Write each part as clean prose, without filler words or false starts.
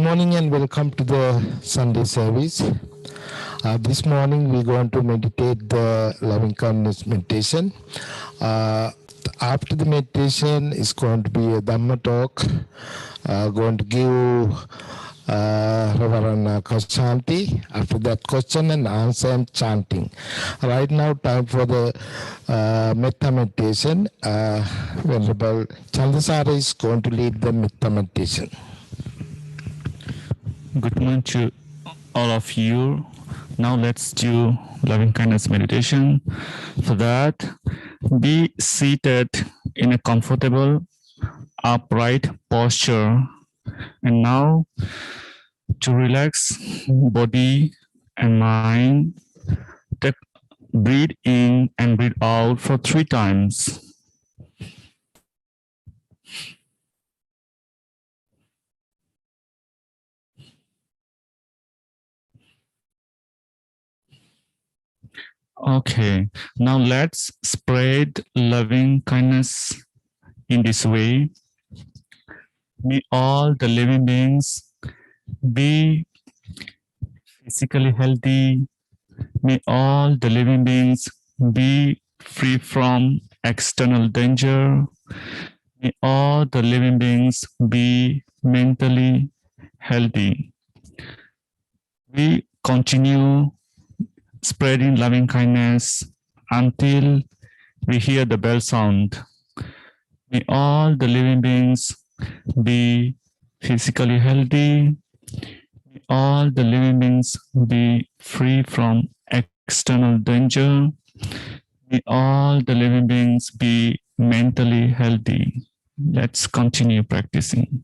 morning and welcome to the Sunday service. This morning we're going to meditate the loving kindness meditation. After the meditation is going to be a Dhamma talk. Going to give Reverend Ksanti. After that, question and answer and chanting. Right now, time for the metta meditation. Venerable Chandasara is going to lead the metta meditation. Good morning to all of you. Now let's do loving kindness meditation. For that, be seated in a comfortable, upright posture. And now to relax body and mind, breathe in and breathe out for 3 times. Okay, now let's spread loving kindness in this way. May all the living beings be physically healthy. May all the living beings be free from external danger. May all the living beings be mentally healthy. We continue spreading loving kindness until we hear the bell sound. May all the living beings be physically healthy. May all the living beings be free from external danger. May all the living beings be mentally healthy. Let's continue practicing.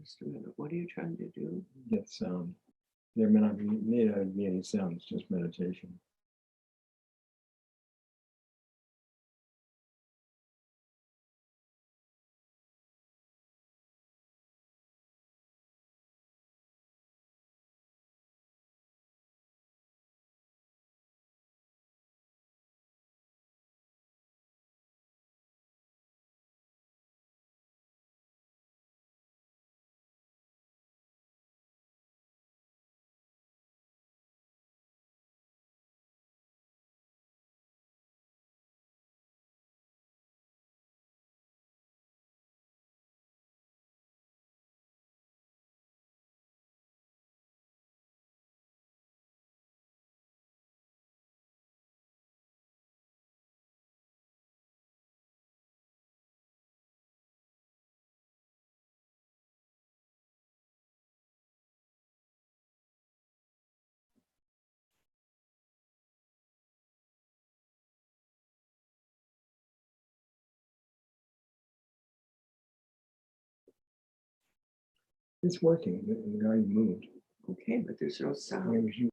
Just a minute. What are you trying to do? Get sound. There may not be any sounds, just meditation. It's working. The guy moved. Okay, but there's no It sound. was you.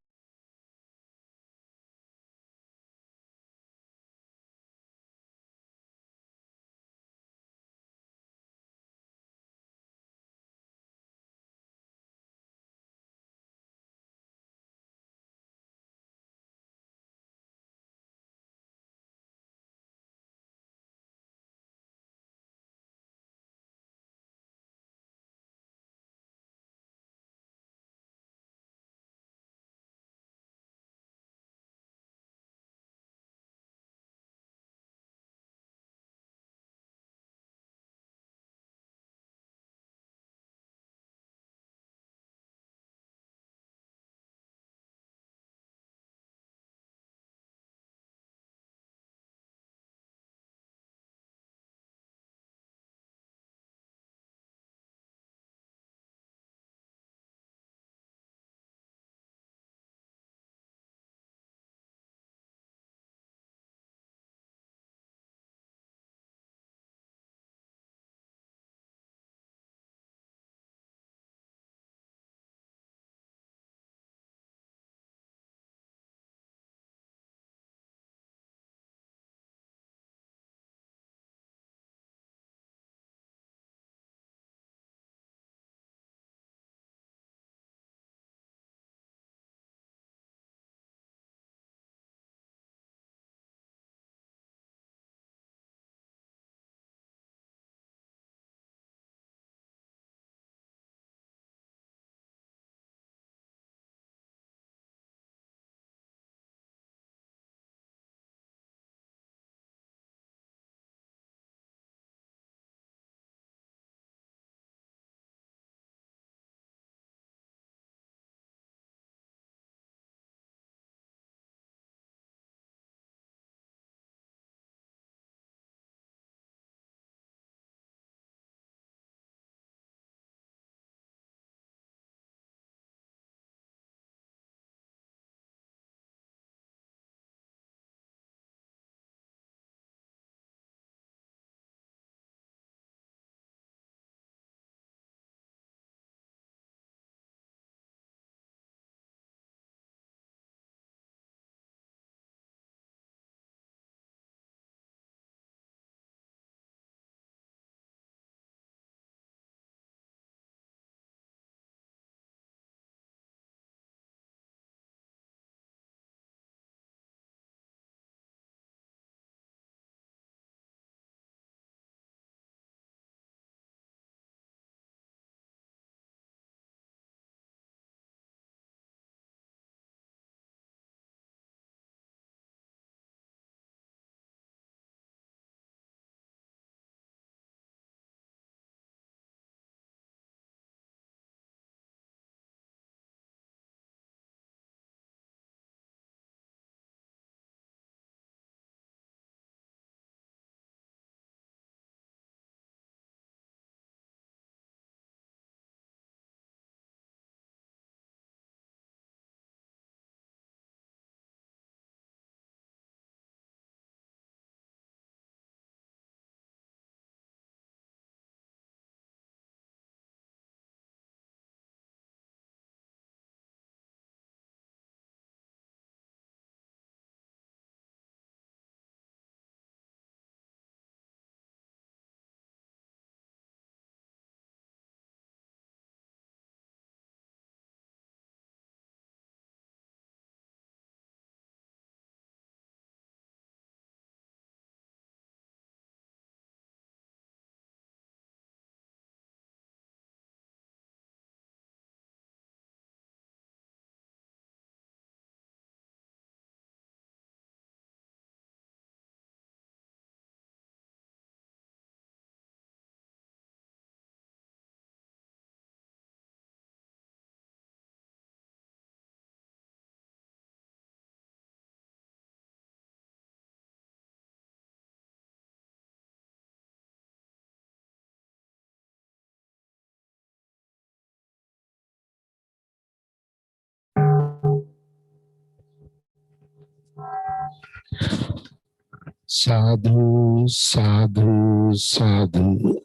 Sadhu, sadhu, sadhu.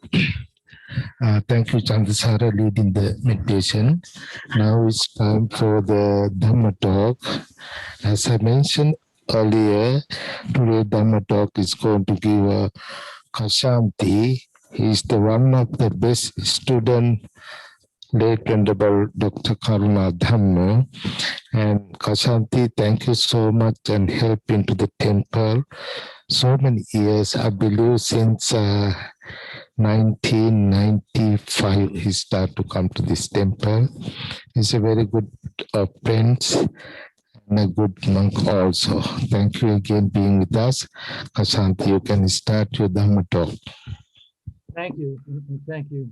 Thank you, Chandasara, leading the meditation. Now it's time for the Dhamma talk. As I mentioned earlier, today Dhamma talk is going to give a Ksanti. He is the one of the best student, late Venerable Dr. Karuna Dhamma. And Ksanti, thank you so much and help into the temple. So many years, I believe since 1995, he started to come to this temple. He's a very good friend and a good monk also. Thank you again being with us. Ksanti, you can start your Dhamma talk. Thank you. And thank you,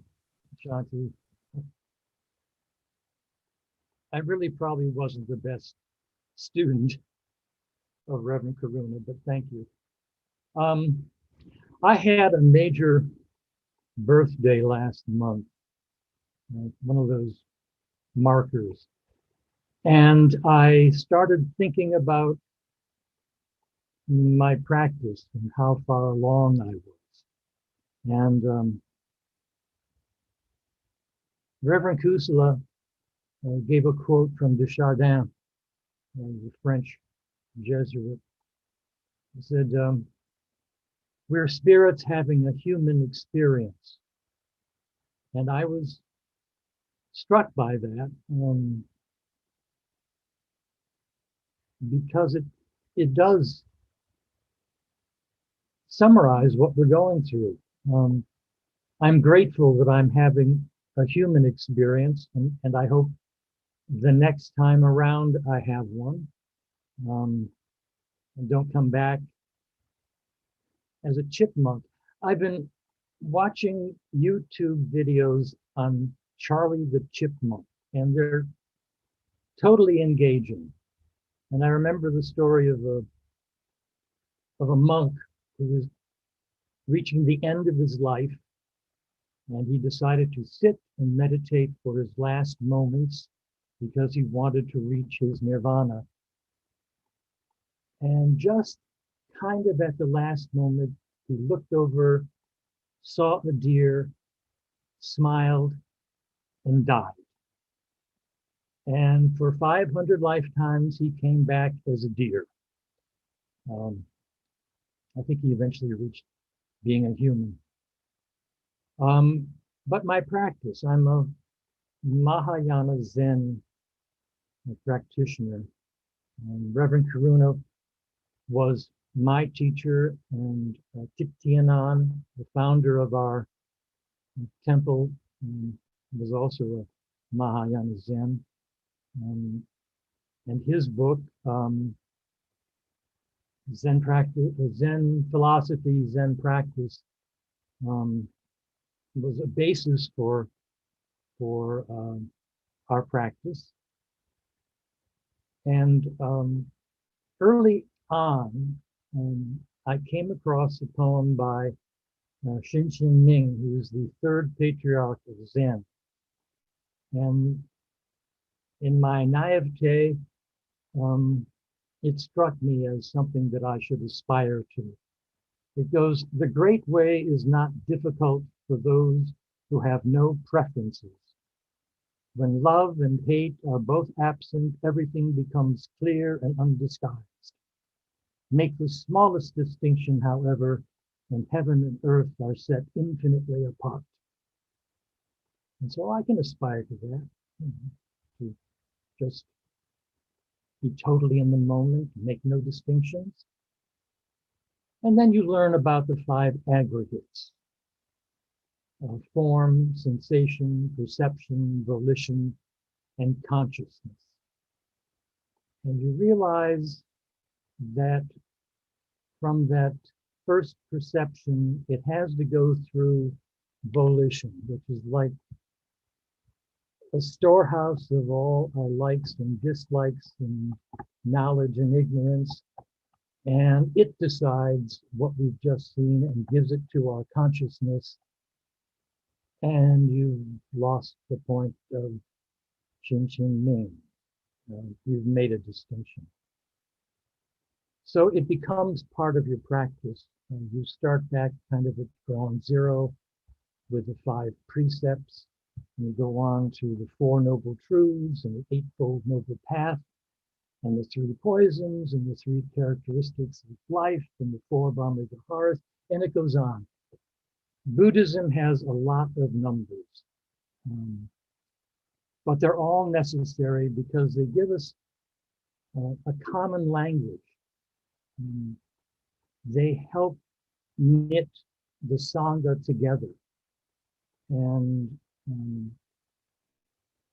Chanting. I really probably wasn't the best student of Reverend Karuna, but thank you. I had a major birthday last month, one of those markers. And I started thinking about my practice and how far along I was. And Reverend Kusala gave a quote from Desjardins, the French Jesuit. He said, we're spirits having a human experience. And I was struck by that because it does summarize what we're going through. I'm grateful that I'm having a human experience, and I hope the next time around I have one. And don't come back as a chipmunk. I've been watching YouTube videos on Charlie the Chipmunk, and they're totally engaging. And I remember the story of a monk who was reaching the end of his life, and he decided to sit and meditate for his last moments because he wanted to reach his nirvana. And just kind of at the last moment, he looked over, saw a deer, smiled, and died. And for 500 lifetimes, he came back as a deer. I think he eventually reached being a human. But my practice, I'm a Mahayana Zen practitioner. Reverend Karuna was my teacher, and Thich Thien An, the founder of our temple, was also a Mahayana Zen. And his book, Zen practice, Zen philosophy, Zen practice, was a basis for our practice. And early on, I came across a poem by Shinchen Ming, who's the third patriarch of Zen. And in my naivete, it struck me as something that I should aspire to. It goes, the great way is not difficult for those who have no preferences. When love and hate are both absent, everything becomes clear and undisguised. Make the smallest distinction, however, and heaven and earth are set infinitely apart. And so I can aspire to that, to just be totally in the moment, make no distinctions. And then you learn about the 5 aggregates: form, sensation, perception, volition, and consciousness. And you realize that from that first perception, it has to go through volition, which is like a storehouse of all our likes and dislikes and knowledge and ignorance. And it decides what we've just seen and gives it to our consciousness. And you've lost the point of Shinchen Ming. You've made a distinction. So it becomes part of your practice. And you start back kind of at ground zero with the 5 precepts, and you go on to the 4 noble truths and the 8-fold noble path, and the 3 poisons and the 3 characteristics of life and the 4 Brahma Viharas, and it goes on. Buddhism has a lot of numbers, but they're all necessary because they give us a common language. They help knit the Sangha together. And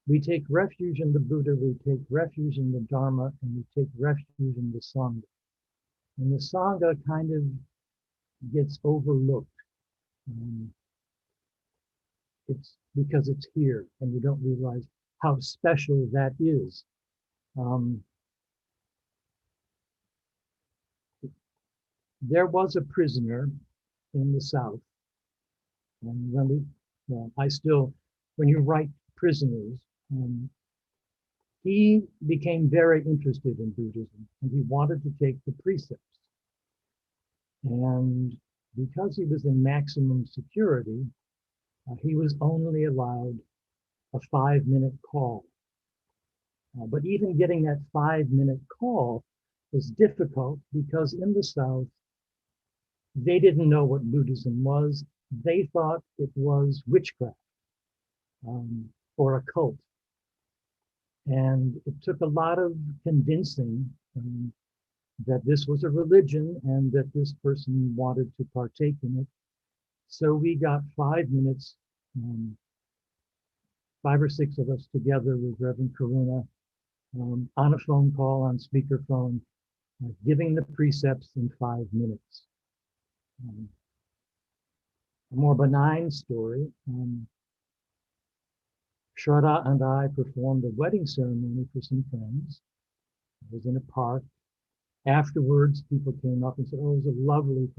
we take refuge in the Buddha, we take refuge in the Dharma, and we take refuge in the Sangha. And the Sangha kind of gets overlooked. It's because it's here, and you don't realize how special that is. There was a prisoner in the South, and when you write prisoners, he became very interested in Buddhism, and he wanted to take the precepts. And because he was in maximum security, he was only allowed a 5-minute call. But even getting that 5-minute call was difficult because in the South, they didn't know what Buddhism was. They thought it was witchcraft or a cult. And it took a lot of convincing that this was a religion and that this person wanted to partake in it. So we got 5 minutes, 5 or 6 of us together with Reverend Karuna on a phone call, on speakerphone, giving the precepts in 5 minutes. A more benign story, Shraddha and I performed a wedding ceremony for some friends. It was in a park. Afterwards, people came up and said, oh, it was a lovely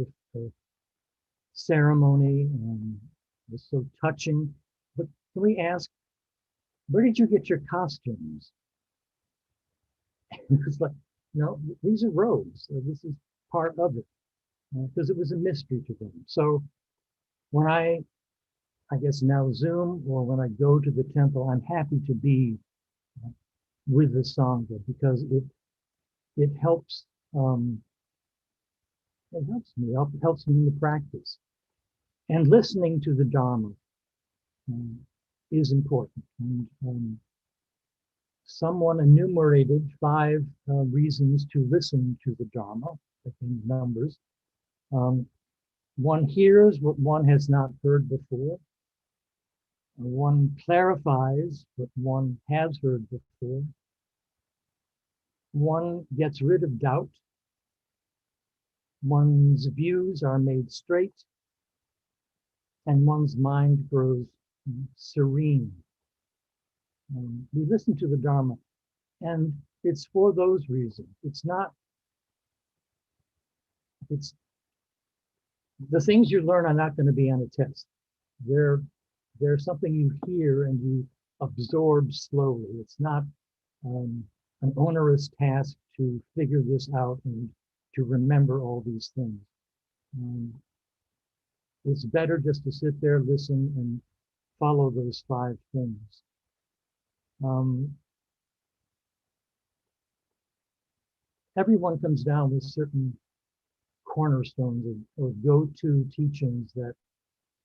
ceremony, and it was so touching. But can we ask, where did you get your costumes? And it was like, no, these are robes. This is part of it. Because it was a mystery to them. So when I guess now Zoom, or when I go to the temple, I'm happy to be with the Sangha because it helps me in the practice. And listening to the Dharma is important. And someone enumerated 5 reasons to listen to the Dharma, I think numbers. One hears what one has not heard before. One clarifies what one has heard before. One gets rid of doubt. One's views are made straight. And one's mind grows serene. We listen to the Dharma, and it's for those reasons. The things you learn are not going to be on a test. They're something you hear and you absorb slowly. It's not an onerous task to figure this out and to remember all these things. It's better just to sit there, listen, and follow those 5 things. Everyone comes down with certain cornerstones or go-to teachings that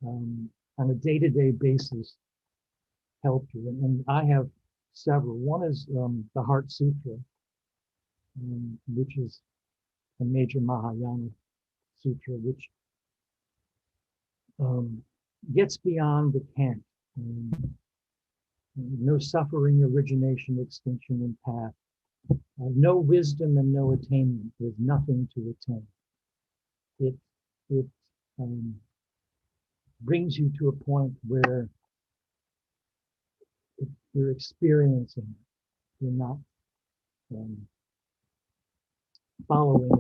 on a day-to-day basis help you. And I have several. One is the Heart Sutra, which is a major Mahayana sutra, which gets beyond the cant. No suffering, origination, extinction, and path. No wisdom and no attainment. There's nothing to attain. It brings you to a point where you're experiencing it. You're not following it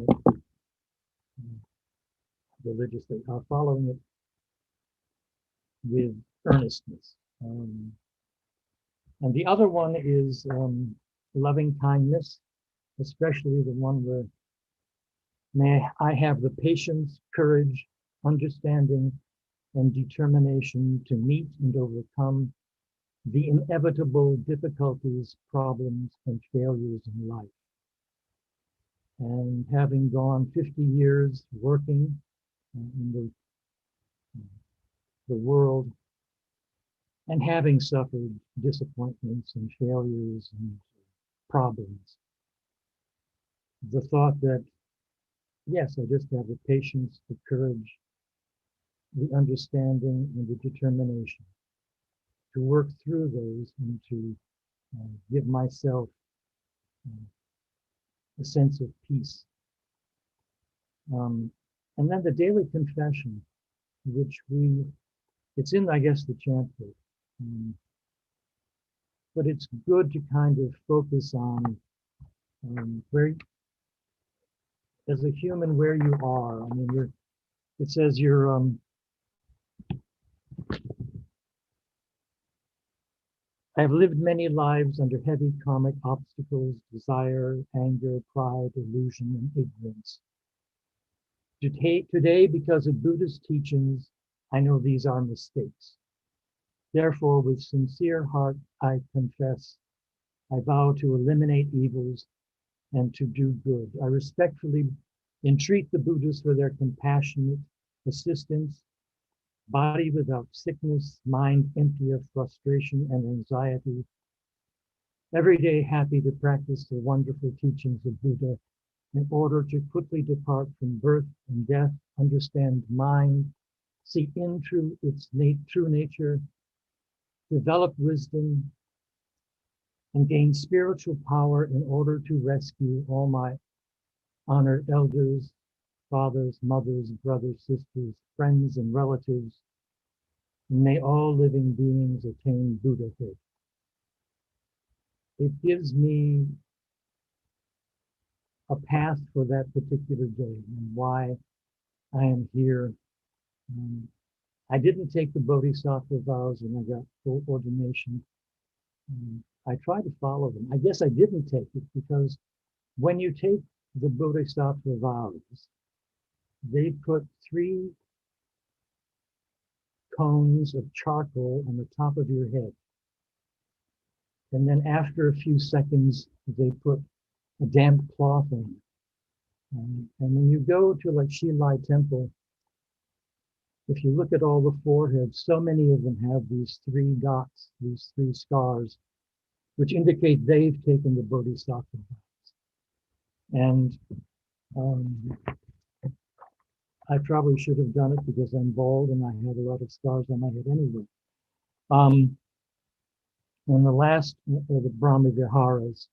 religiously, following it with earnestness. And the other one is loving kindness, especially the one where May I have the patience, courage, understanding, and determination to meet and overcome the inevitable difficulties, problems, and failures in life. And having gone 50 years working in the world and having suffered disappointments and failures and problems, the thought that, yes, I just have the patience, the courage, the understanding, and the determination to work through those and to give myself a sense of peace. And then the daily confession, which it's in, I guess, the chant book. But it's good to kind of focus on where, as a human, where you are. I mean, it says you're, I have lived many lives under heavy karmic obstacles, desire, anger, pride, illusion, and ignorance. Today, because of Buddhist teachings, I know these are mistakes. Therefore, with sincere heart, I confess, I vow to eliminate evils and to do good. I respectfully entreat the Buddhists for their compassionate assistance, body without sickness, mind empty of frustration and anxiety, every day happy to practice the wonderful teachings of Buddha in order to quickly depart from birth and death, understand mind, see into its true nature, develop wisdom, and gain spiritual power in order to rescue all my honored elders, fathers, mothers, brothers, sisters, friends, and relatives. And may all living beings attain Buddhahood. It gives me a path for that particular day and why I am here. I didn't take the Bodhisattva vows when I got full ordination. I try to follow them. I guess I didn't take it because when you take the Bodhisattva vows, they put 3 cones of charcoal on the top of your head. And then after a few seconds, they put a damp cloth on. And when you go to like Shilai Temple, if you look at all the foreheads, so many of them have these 3 dots, these 3 scars, which indicate they've taken the Bodhisattva vows. And I probably should have done it because I'm bald and I had a lot of scars on my head anyway. And the last are the Brahma Viharas,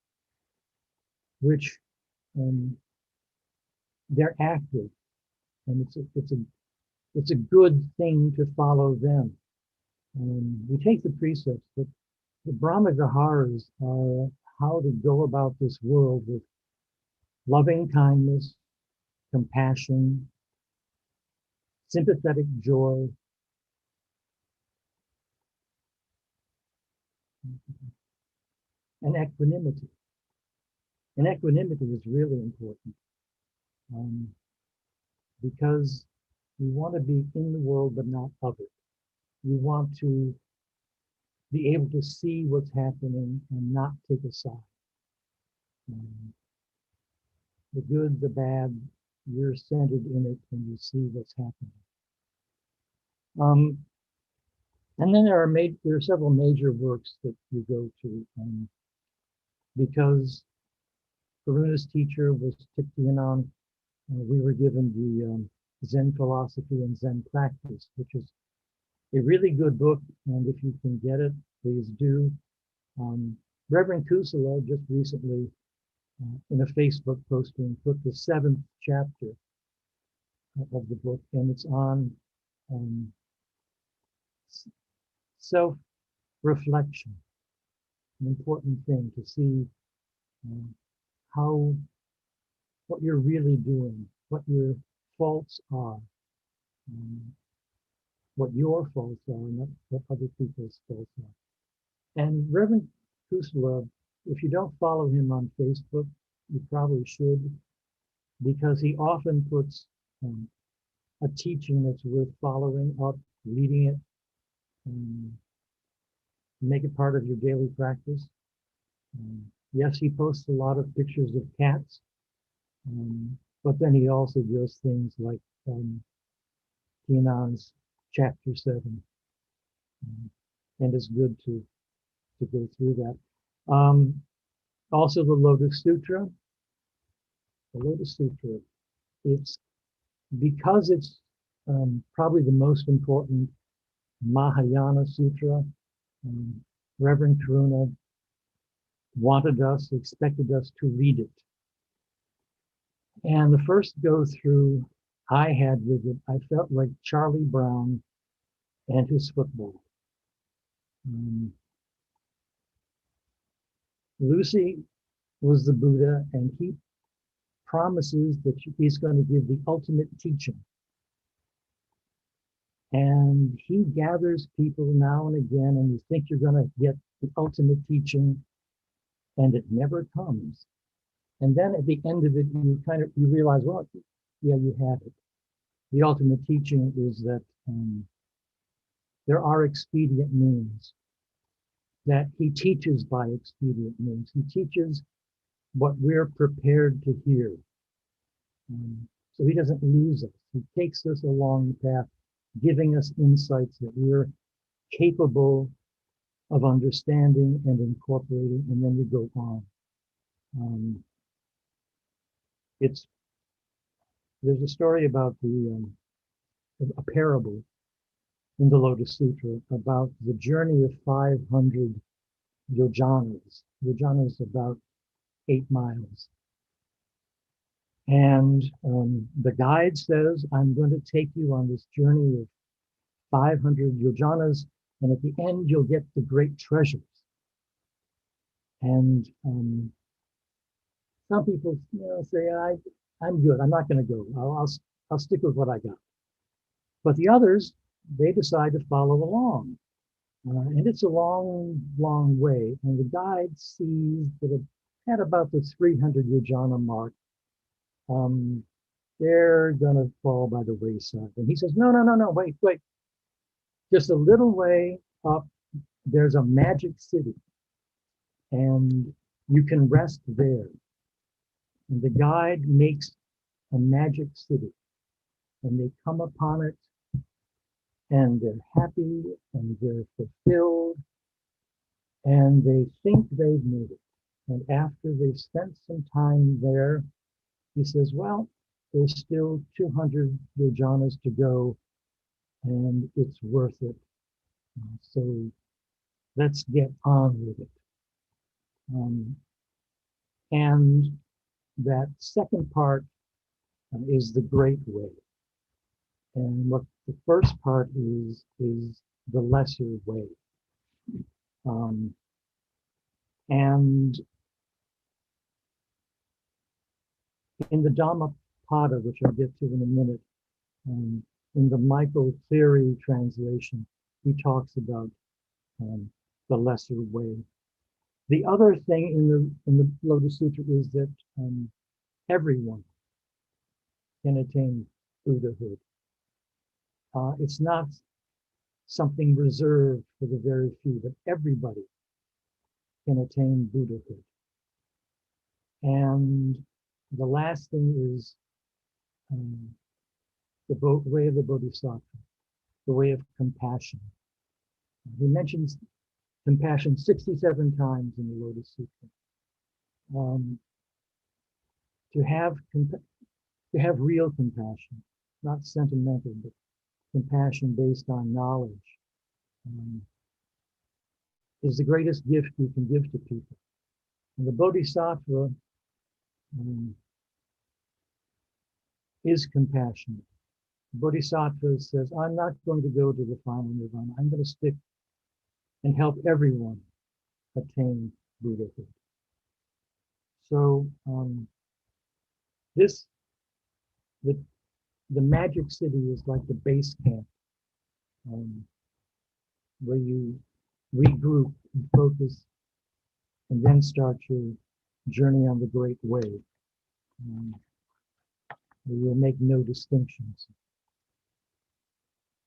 which they're active, and it's a good thing to follow them. We take the precepts, but the Brahma Viharas are how to go about this world with loving kindness, compassion, sympathetic joy, and equanimity. And equanimity is really important because we want to be in the world but not of it. We want to be able to see what's happening and not take a side. The good, the bad, you're centered in it and you see what's happening. And then there are several major works that you go to because Karuna's teacher was Thich Nhat Hanh. We were given the Zen philosophy and Zen practice, which is a really good book. And if you can get it, please do. Reverend Kusala just recently, in a Facebook posting, put the 7th chapter of the book, and it's on self-reflection, an important thing to see what you're really doing, what your faults are, what your faults are, and what other people's faults are. And Reverend Kusala, if you don't follow him on Facebook, you probably should. because he often puts a teaching that's worth following up, reading it, make it part of your daily practice. Yes, he posts a lot of pictures of cats, but then he also does things like Kenan's chapter 7, and it's good to go through that. Also, the Lotus Sutra. The Lotus Sutra. It's because it's probably the most important Mahayana Sutra. Reverend Karuna expected us to read it. And the first go through I had with it, I felt like Charlie Brown and his football. Lucy was the Buddha, and he promises that he's going to give the ultimate teaching. And he gathers people now and again, and you think you're going to get the ultimate teaching, and it never comes. And then at the end of it, you realize, well, yeah, you have it. The ultimate teaching is that there are expedient means, that he teaches by expedient means. He teaches what we're prepared to hear. So he doesn't lose us. He takes us along the path, giving us insights that we're capable of understanding and incorporating, and then we go on. There's a story about a parable in the Lotus Sutra about the journey of 500 yojanas. Yojana is about 8 miles. And the guide says, I'm going to take you on this journey of 500 yojanas, and at the end, you'll get the great treasures. And some people say, I'm good. I'm not going to go. I'll stick with what I got. But the others, they decide to follow along. And it's a long, long way. And the guide sees that at about the 300 yojana mark, they're going to fall by the wayside. And he says, no, wait. Just a little way up, there's a magic city. And you can rest there. And the guide makes a magic city. And they come upon it, and they're happy, and they're fulfilled, and they think they've made it. And after they've spent some time there, he says, well, there's still 200 yojanas to go, and it's worth it. So let's get on with it. And that second part is the great way. And what the first part is the lesser way. And in the Dhammapada, which I'll get to in a minute, in the Michael Cleary translation, he talks about the lesser way. The other thing in the Lotus Sutra is that everyone can attain Buddhahood. It's not something reserved for the very few, but everybody can attain Buddhahood. And the last thing is the way of the Bodhisattva, the way of compassion. He mentions compassion 67 times in the Lotus Sutra. To have real compassion, not sentimental, but compassion based on knowledge, is the greatest gift you can give to people. And the Bodhisattva is compassionate. The Bodhisattva says, I'm not going to go to the final nirvana. I'm going to stick and help everyone attain Buddhahood. So the magic city is like the base camp, where you regroup and focus and then start your journey on the great way. You'll make no distinctions.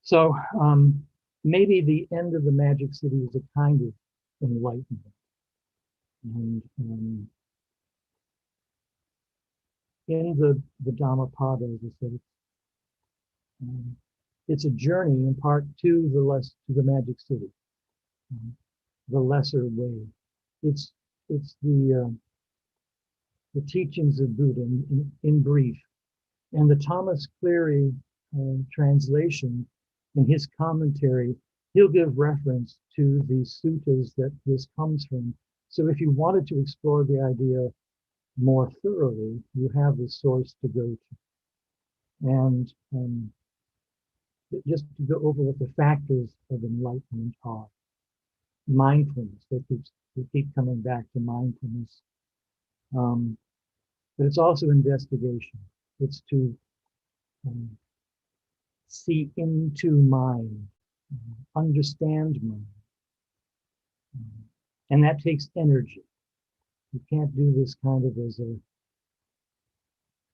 So maybe the end of the Magic City is a kind of enlightenment. And in the Dhammapada, as I said, it's a journey in part to the Magic City, the lesser way. It's the teachings of Buddha in brief, and the Thomas Cleary translation in his commentary. He'll give reference to the suttas that this comes from. So if you wanted to explore the idea more thoroughly, you have the source to go to. And just to go over what the factors of enlightenment are. Mindfulness, we keep coming back to mindfulness. But it's also investigation. It's to see into mind, understand mind. And that takes energy. You can't do this kind of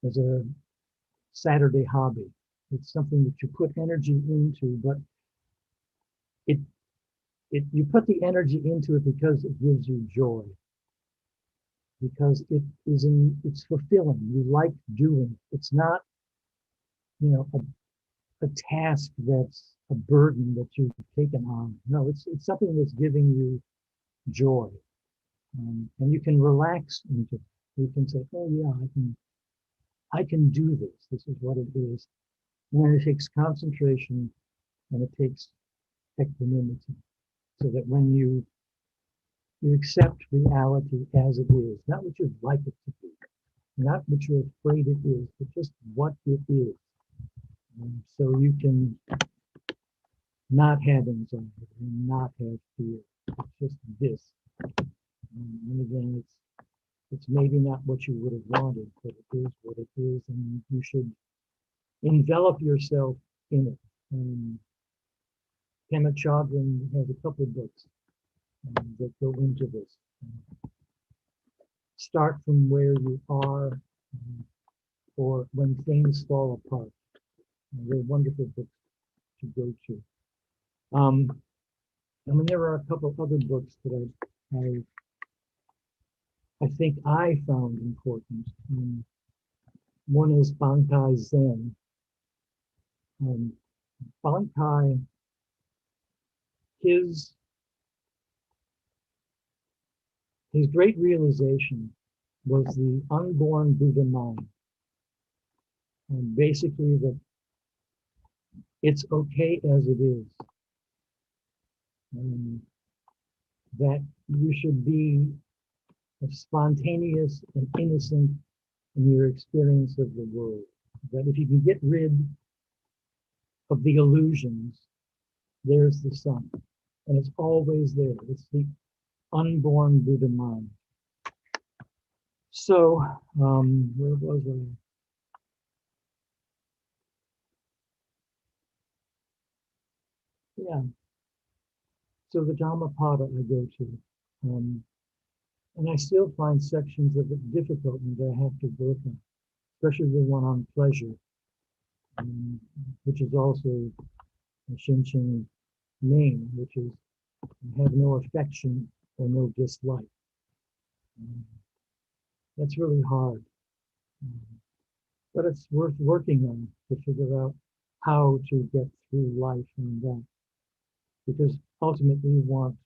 as a Saturday hobby. It's something that you put energy into, but you put the energy into it because it gives you joy. Because it's fulfilling. You like doing it. It's not, a task that's a burden that you've taken on. No, it's something that's giving you joy. And you can relax into it. You can say, oh yeah, I can do this. This is what it is. And then it takes concentration and it takes equanimity. So that when you accept reality as it is, not what you'd like it to be, not what you're afraid it is, but just what it is. So you can not have anxiety and not have fear. It's just this. And again, it's maybe not what you would have wanted, but it is what it is, and you should envelop yourself in it. Pema Chodron has a couple of books that go into this. Start from where you are, or when things fall apart. They're wonderful books to go to. There are a couple of other books that I think I found important. One is Bankai Zen. Bankai, his great realization was the unborn Buddha mind. And basically that it's okay as it is. That you should be spontaneous and innocent in your experience of the world. That if you can get rid of the illusions, there's the sun. And it's always there. It's the unborn Buddha mind. So, where was I? Yeah. So the Dhammapada I go to. And I still find sections of it difficult and I have to work on, especially the one on pleasure, which is also a Chanting name, which is have no affection or no dislike. That's really hard, but it's worth working on to figure out how to get through life and that, because ultimately you want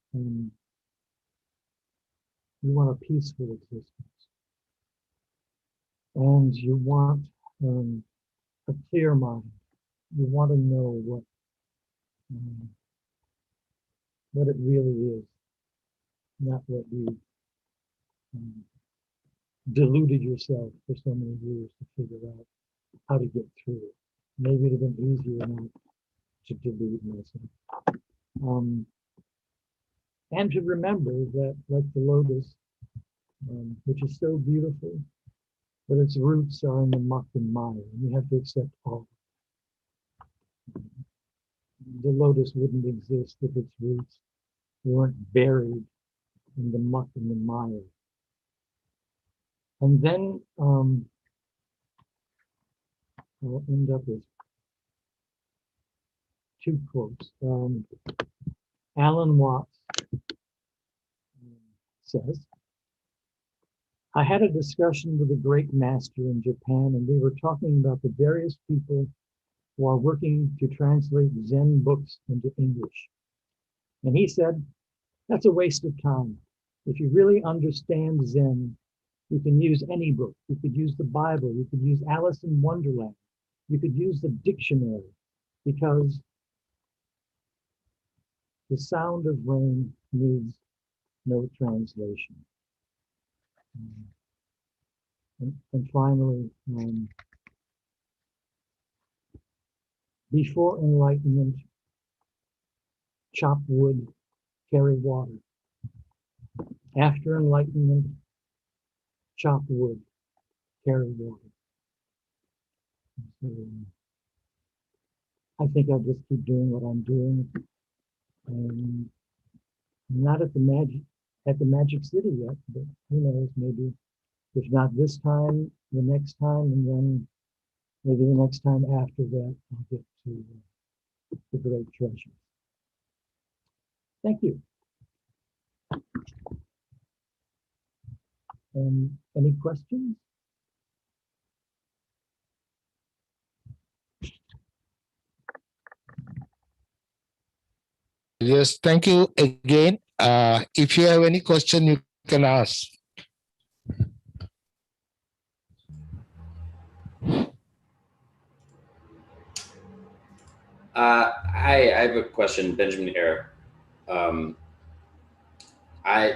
a peaceful existence, and you want a clear mind. You want to know what it really is, not what you deluded yourself for so many years to figure out how to get through it. Maybe it would have been easier not to delude myself. And to remember that, like the lotus, which is so beautiful, but its roots are in the muck and mire, and you have to accept all. The lotus wouldn't exist if its roots weren't buried in the muck and the mire. And then I'll end up with two quotes. Alan Watts says, I had a discussion with a great master in Japan, and we were talking about the various people who are working to translate Zen books into English. And he said, that's a waste of time. If you really understand Zen, you can use any book. You could use the Bible. You could use Alice in Wonderland. You could use the dictionary, because the sound of rain needs no translation. And finally, before enlightenment, chop wood, carry water. After enlightenment, chop wood, carry water. So, I think I'll just keep doing what I'm doing. I'm not at the magic city yet, but who knows, maybe if not this time, the next time, and then maybe the next time after that, I'll get to the great treasure. Thank you. Any questions? Yes, thank you again. If you have any question, you can ask. I have a question, Benjamin here.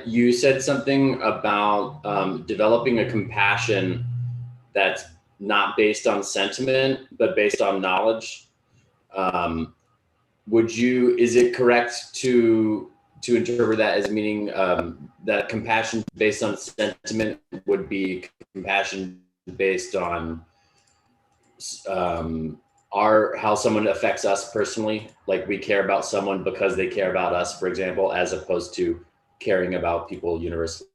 You said something about developing a compassion that's not based on sentiment, but based on knowledge. Is it correct to interpret that as meaning that compassion based on sentiment would be compassion based on how someone affects us personally, like we care about someone because they care about us, for example, as opposed to caring about people universally?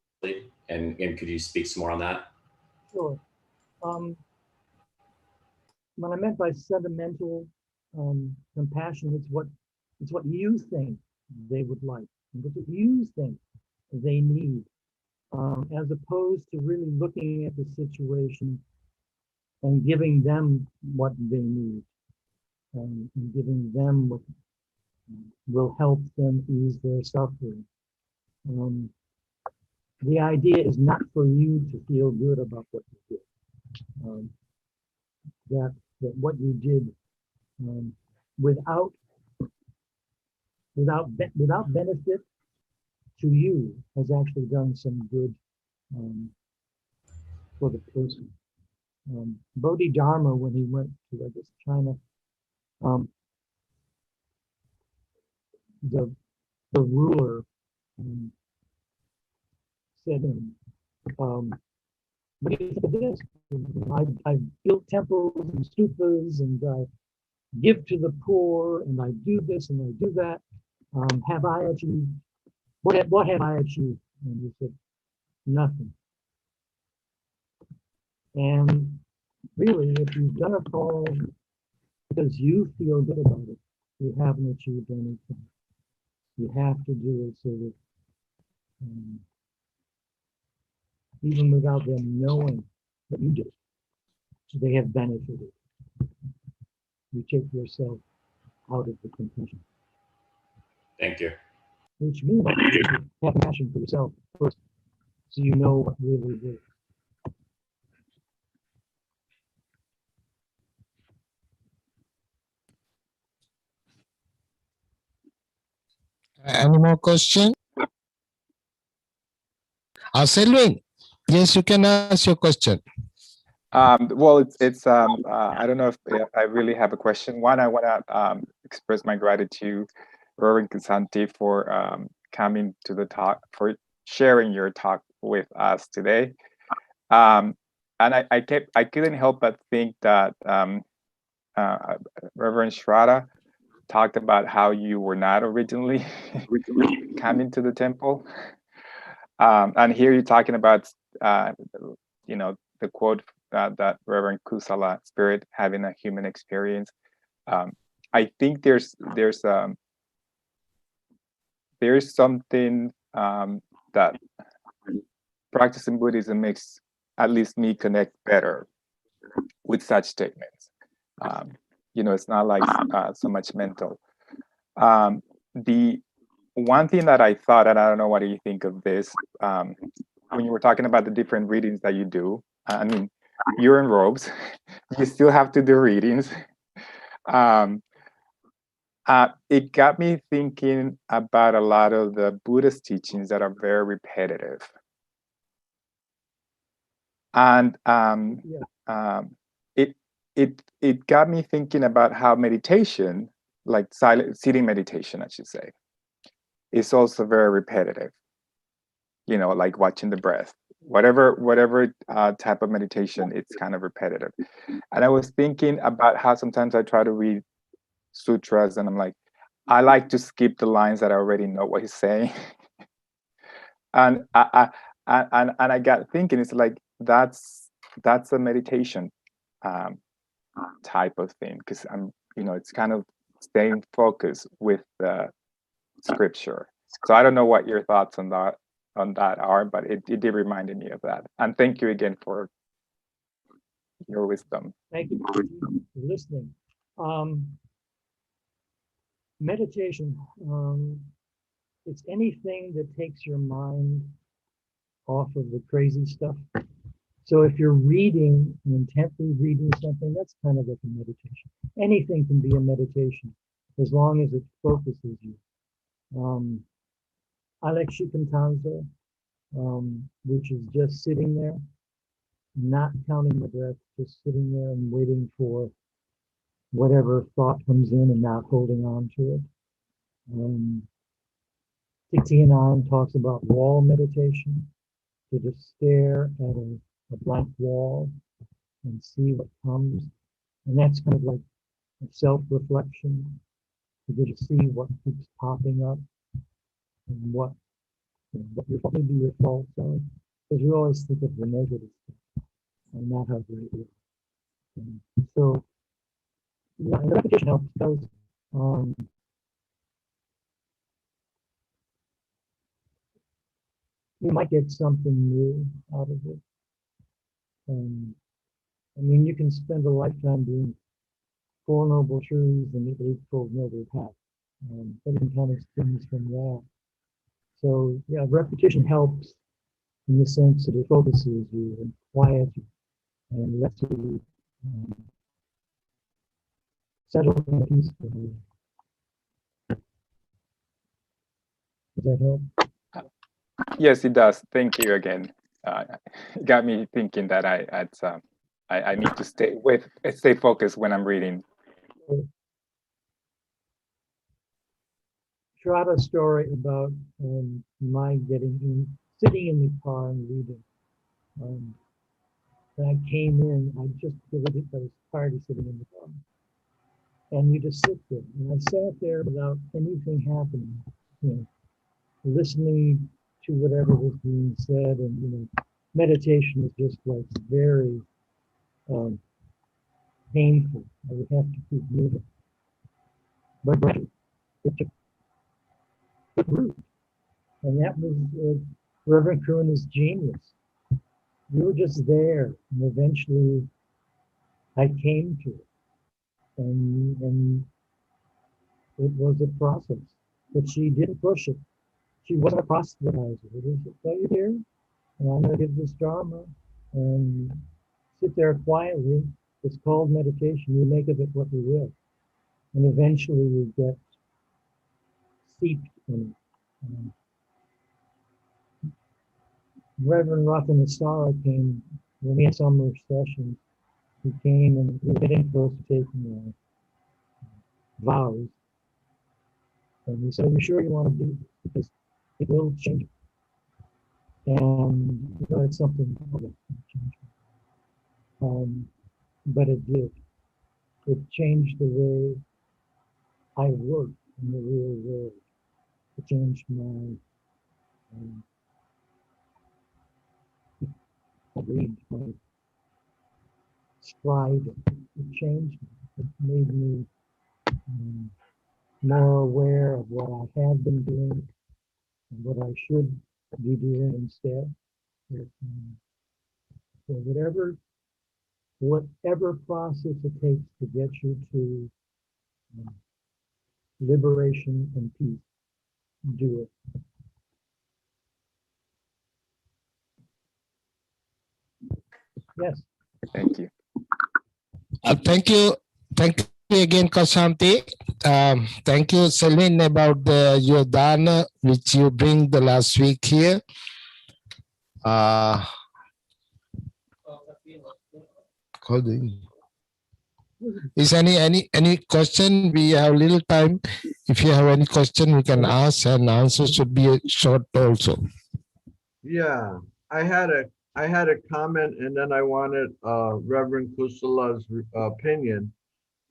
And could you speak some more on that? Sure. What I meant by sentimental compassion, it's what you think they would like, and what you think they need, as opposed to really looking at the situation and giving them what they need, and giving them what will help them ease their suffering. The idea is not for you to feel good about what you did. That what you did without benefit to you has actually done some good for the person. Bodhidharma, when he went to, I guess, China, the ruler said to him, what do you think of this? I built temples and stupas, and I give to the poor, and I do this and I do that. Have I achieved? What have I achieved? And he said, nothing. And really, if you've done it all because you feel good about it, you haven't achieved anything. You have to do it so that even without them knowing that you did, so they have benefited. You take yourself out of the contention. Thank you. Which means you have passion for yourself first, so you know what really works. Any more question? Selwyn, yes, you can ask your question. Well, it's I don't know if I really have a question. One, I want to express my gratitude, Reverend Ksanti, for coming to the talk, for sharing your talk with us today. And I couldn't help but think that Reverend Shraddha talked about how you were not originally coming to the temple. And here you're talking about, the quote that Reverend Kusala spirit having a human experience. I think there's something that practicing Buddhism makes at least me connect better with such statements. It's not like so much mental. The one thing that I thought, and I don't know what do you think of this, when you were talking about the different readings that you do, I mean, you're in robes, you still have to do readings. It got me thinking about a lot of the Buddhist teachings that are very repetitive. And it got me thinking about how meditation, like silent sitting meditation, I should say, is also very repetitive. Like watching the breath, whatever type of meditation, it's kind of repetitive. And I was thinking about how sometimes I try to read sutras and I'm like, I like to skip the lines that I already know what he's saying. and I got thinking, it's like that's a meditation type of thing, because it's kind of staying focused with the scripture. So I don't know what your thoughts on that are, but it did remind me of that. And thank you again for your wisdom. Thank you for listening. Meditation, it's anything that takes your mind off of the crazy stuff. So if you're reading, intently reading something, that's kind of like a meditation. Anything can be a meditation as long as it focuses you. I like shikantaza, which is just sitting there, not counting the breath, just sitting there and waiting for whatever thought comes in and not holding on to it. Thich Nhat Hanh talks about wall meditation, to just stare at a blank wall and see what comes. And that's kind of like a self-reflection, to just see what keeps popping up and what maybe your faults are. Because we always think of the negative stuff and not how great it is. So, yeah, and the repetition helps because you might get something new out of it. I mean, you can spend a lifetime doing 4 Noble Truths and the 8-fold Noble Path. But you can kind of things from that. So, yeah, repetition helps in the sense that it focuses you and quiets you and lets you settle in peacefully. Does that help? Yes, it does. Thank you again. It got me thinking that I need to stay focused when I'm reading. Shraddha's story about my sitting in the car and reading. When I came in, I was tired of sitting in the car. And you just sit there. And I sat there without anything happening, listening to whatever was being said. And, meditation is just like very painful. I would have to keep moving. But it took root. And that was Reverend Karuna's genius. We were just there, and eventually I came to it. And it was a process, but she didn't push it. She wasn't a proselytizer. It was, well, you're here, and I'm going to give this Dharma, and sit there quietly. It's called meditation. You make of it what you will. And eventually you get steeped in it. Reverend Ratanasara came when we had summer sessions. He came and we were getting close to taking vows. And he said, "Are you sure you want to do this? Because it will change." And it's something that changed. But it did. It changed the way I work in the real world. It changed my read. striving. It changed me. It made me more aware of what I have been doing and what I should be doing instead. So whatever process it takes to get you to liberation and peace, do it. Yes. Thank you. Thank you. Thank you again, Ksanti. Thank you, Celine, about your dana, which you bring the last week here. Is any question? We have little time. If you have any question, we can ask, and answer should be short also. Yeah, I had a comment, and then I wanted Reverend Kusala's opinion.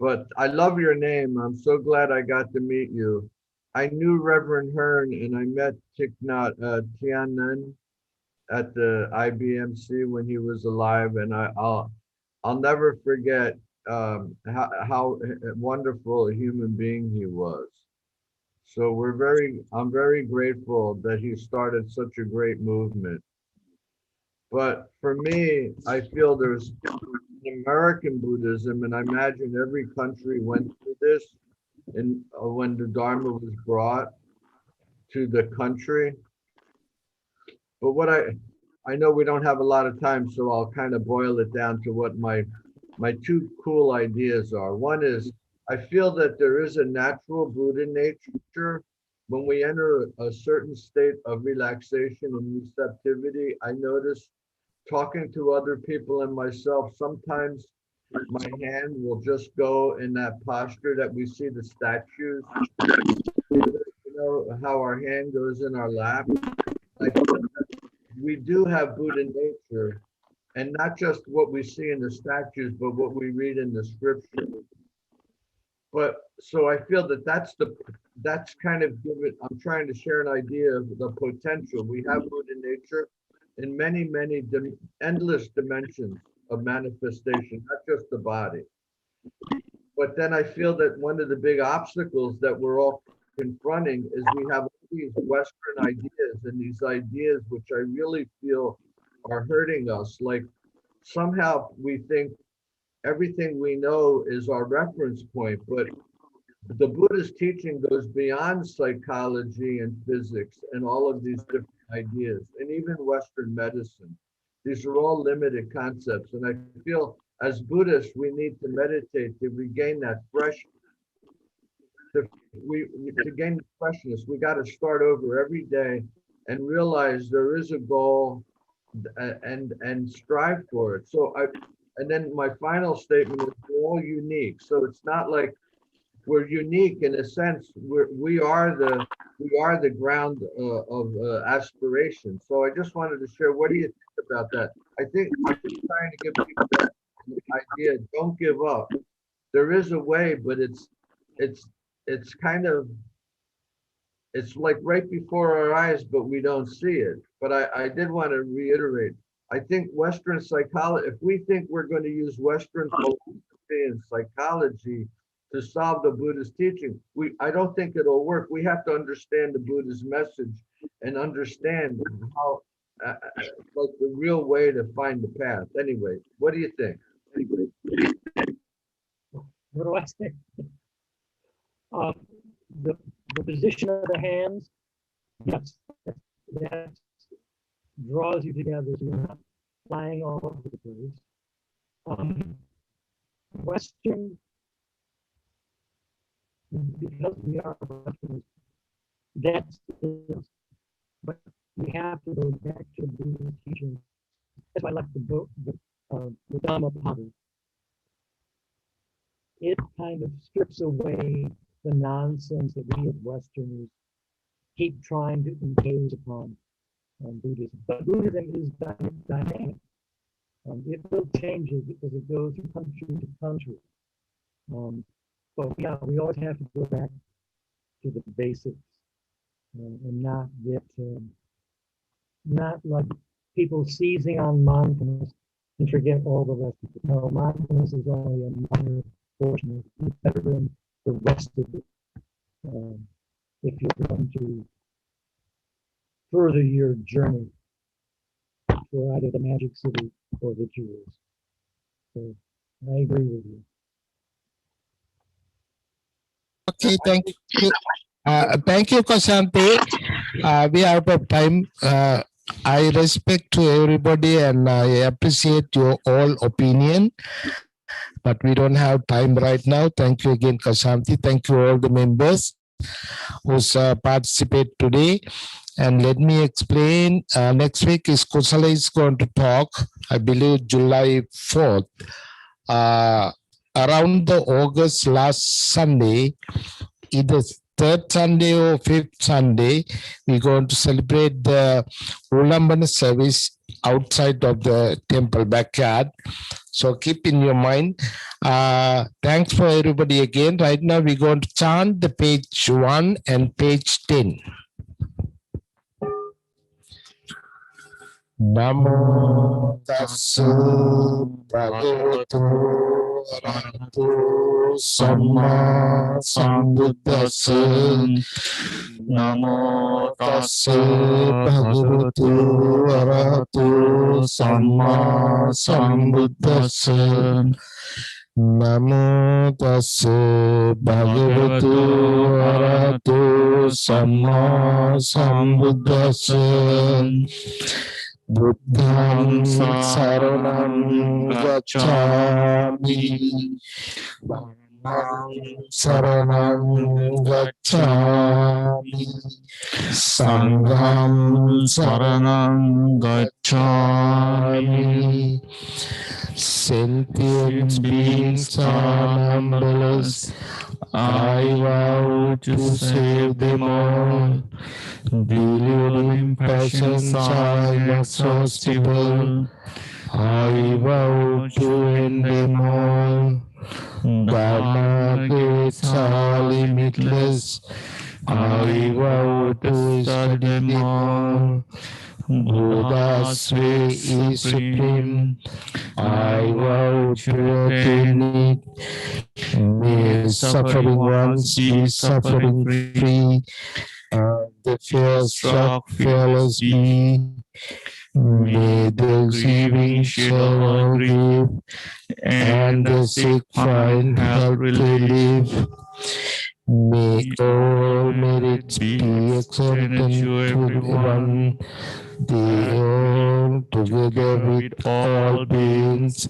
But I love your name. I'm so glad I got to meet you. I knew Reverend Hearn, and I met Thich Nhat Hanh at the IBMC when he was alive, and I'll never forget how wonderful a human being he was. So I'm very grateful that he started such a great movement. But for me, I feel there's American Buddhism, and I imagine every country went through this, and when the Dharma was brought to the country. But what I know we don't have a lot of time, so I'll kind of boil it down to what my two cool ideas are. One is, I feel that there is a natural Buddha nature. When we enter a certain state of relaxation and receptivity, I notice talking to other people and myself, sometimes my hand will just go in that posture that we see the statues. You know, how our hand goes in our lap. We do have Buddha nature, and not just what we see in the statues, but what we read in the scripture. But so I feel that that's kind of given. I'm trying to share an idea of the potential. We have Buddha nature in many endless dimensions of manifestation, not just the body. But then I feel that one of the big obstacles that we're all confronting is we have all these Western ideas, and these ideas which I really feel are hurting us. Like somehow we think everything we know is our reference point, but the Buddhist teaching goes beyond psychology and physics and all of these different ideas, and even Western medicine. These are all limited concepts, and I feel as Buddhists we need to meditate to regain that freshness. To gain the freshness, we got to start over every day and realize there is a goal and strive for it. So and then my final statement is we're all unique. So it's not like we're unique in a sense. We are the ground of aspiration. So I just wanted to share. What do you think about that? I think I'm just trying to give people that idea. Don't give up. There is a way, but it's kind of, it's like right before our eyes, but we don't see it. But I did want to reiterate. I think Western psychology, if we think we're going to use Western philosophy and psychology to solve the Buddhist teaching, I don't think it'll work. We have to understand the Buddha's message and understand how, like the real way to find the path. Anyway, what do you think? What do I say? The position of the hands, yes, that draws you together so you're not flying all over the place. Western, because we are Western, that's it. But we have to go back to the teaching. That's why I like the Dhammapada. It kind of strips away the nonsense that we as Westerners keep trying to impose upon Buddhism. But Buddhism is dynamic. It will change as it goes from country to country. But yeah, we always have to go back to the basics and not get, not like people seizing on mindfulness and forget all the rest of it. No, mindfulness is only a minor portion of it. It's better than the rest of it. If you're going to further your journey for either the magic city or the jewels. So I agree with you. Okay, thank you. Thank you, Ksanti. We are out of time. I respect to everybody and I appreciate your all opinion, but we don't have time right now. Thank you again, Ksanti. Thank you all the members who participate today. And let me explain. Next week is Kusala is going to talk, I believe July 4th. Around the August last Sunday, either third Sunday or fifth Sunday, we're going to celebrate the Ulambana service outside of the temple backyard. So keep in your mind. Thanks for everybody again. Right now, we're going to chant the page 1 and page 10. Namo tassa bhagavato arahato samma sambuddhassa. Namo tassa bhagavato arahato samma sambuddhassa. Namo tassa bhagavato arahato samma sambuddhassa. Buddham saranam gacchami. Saranam gacchami. Sangham saranam gacchami. Sentient beings are numberless. I vow to save them all. Deluding passions are inexhaustible. I vow to end them all. Dharma gates are limitless. I vow to study them all. Buddha's way is supreme. I vow to attain it. May suffering ones be suffering free. And the fear-struck fearless be. May the grieving share all grief, and the sick find help to live. May all merits be extended to everyone. They all, together with all beings,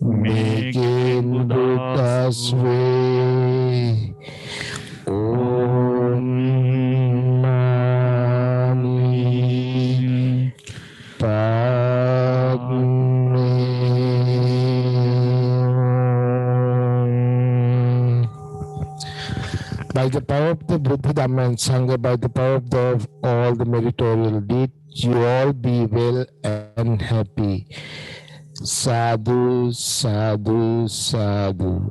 may gain Buddha's way. Om Mani Padme. By the power of the Buddha, Dhamma and Sangha, by the power of all the meritorial deeds, you all be well and happy. Sadhu, sadhu, sadhu.